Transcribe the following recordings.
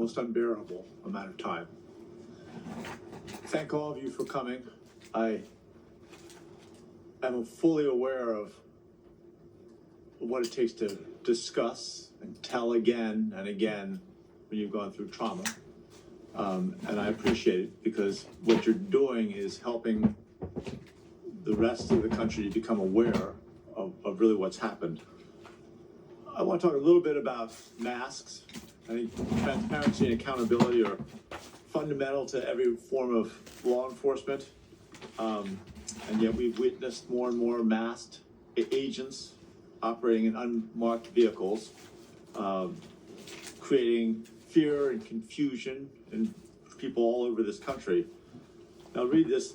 almost unbearable amount of time. Thank all of you for coming. I am fully aware of what it takes to discuss and tell again and again when you've gone through trauma. And I appreciate it, because what you're doing is helping the rest of the country become aware of really what's happened. I want to talk a little bit about masks. I think transparency and accountability are fundamental to every form of law enforcement. And yet we've witnessed more and more masked agents operating in unmarked vehicles, creating fear and confusion in people all over this country. Now read this.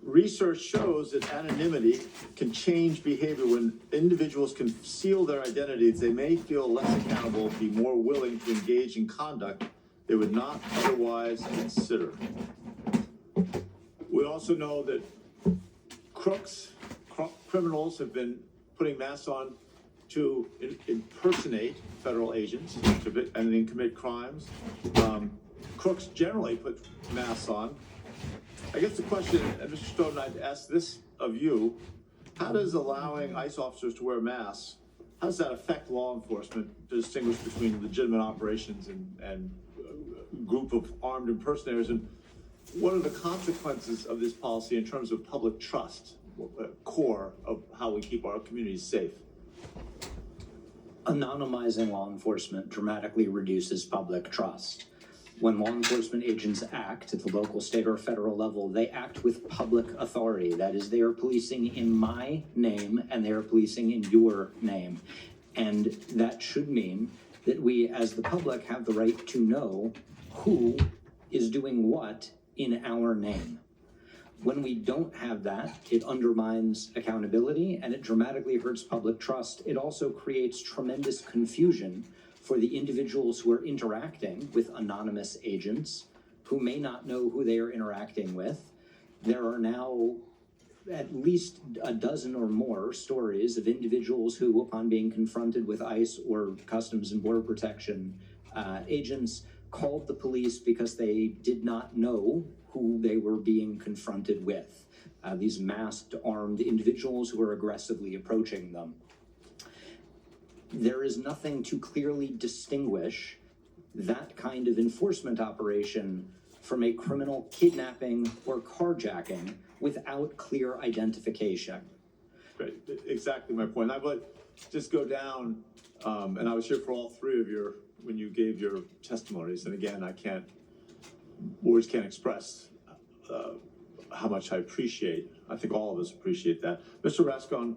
Research shows that anonymity can change behavior. When individuals conceal their identities, they may feel less accountable, be more willing to engage in conduct they would not otherwise consider. We also know that criminals have been putting masks on to impersonate federal agents and then commit crimes. Crooks generally put masks on. I guess the question, and Mr. Stoughton, I'd ask this of you: how does allowing ICE officers to wear masks, how does that affect law enforcement to distinguish between legitimate operations and group of armed impersonators? And what are the consequences of this policy in terms of public trust, core of how we keep our communities safe? Anonymizing law enforcement dramatically reduces public trust. When law enforcement agents act at the local, state, or federal level, they act with public authority. That is, they are policing in my name and they are policing in your name. And that should mean that we, as the public, have the right to know who is doing what in our name. When we don't have that, it undermines accountability and it dramatically hurts public trust. It also creates tremendous confusion for the individuals who are interacting with anonymous agents who may not know who they are interacting with. There are now at least a dozen or more stories of individuals who, upon being confronted with ICE or Customs and Border Protection agents, called the police because they did not know who they were being confronted with. These masked, armed individuals who are aggressively approaching them. There is nothing to clearly distinguish that kind of enforcement operation from a criminal kidnapping or carjacking without clear identification. Great, exactly my point. I would just go down, and I was here for all three of your, when you gave your testimonies, and again, words can't express how much I appreciate. I think all of us appreciate that. Mr. Rascon,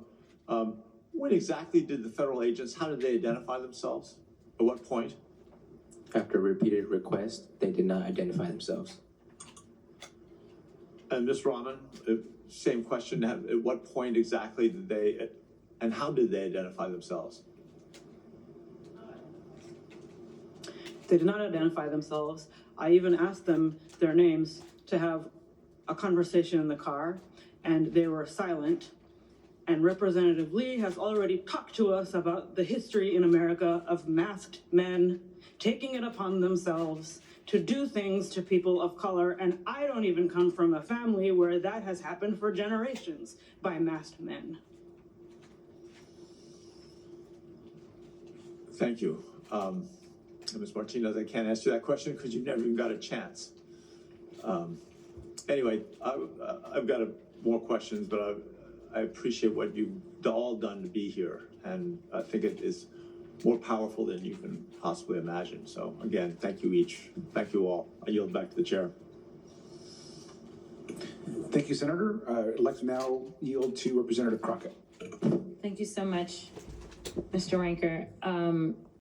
when exactly did the federal agents, how did they identify themselves? At what point? After repeated requests, they did not identify themselves. And Ms. Rahman, same question. At what point exactly did they, and how did they identify themselves? They did not identify themselves. I even asked them their names to have a conversation in the car, and they were silent. And Representative Lee has already talked to us about the history in America of masked men taking it upon themselves to do things to people of color. And I don't even come from a family where that has happened for generations by masked men. Thank you. Ms. Martinez, I can't answer that question because you've never even got a chance. Anyway, I've got more questions, but I appreciate what you've all done to be here, and I think it is more powerful than you can possibly imagine. So again, thank you each. Thank you all. I yield back to the chair. Thank you, Senator. I'd like to now yield to Representative Crockett. Thank you so much, Mr. Ranker.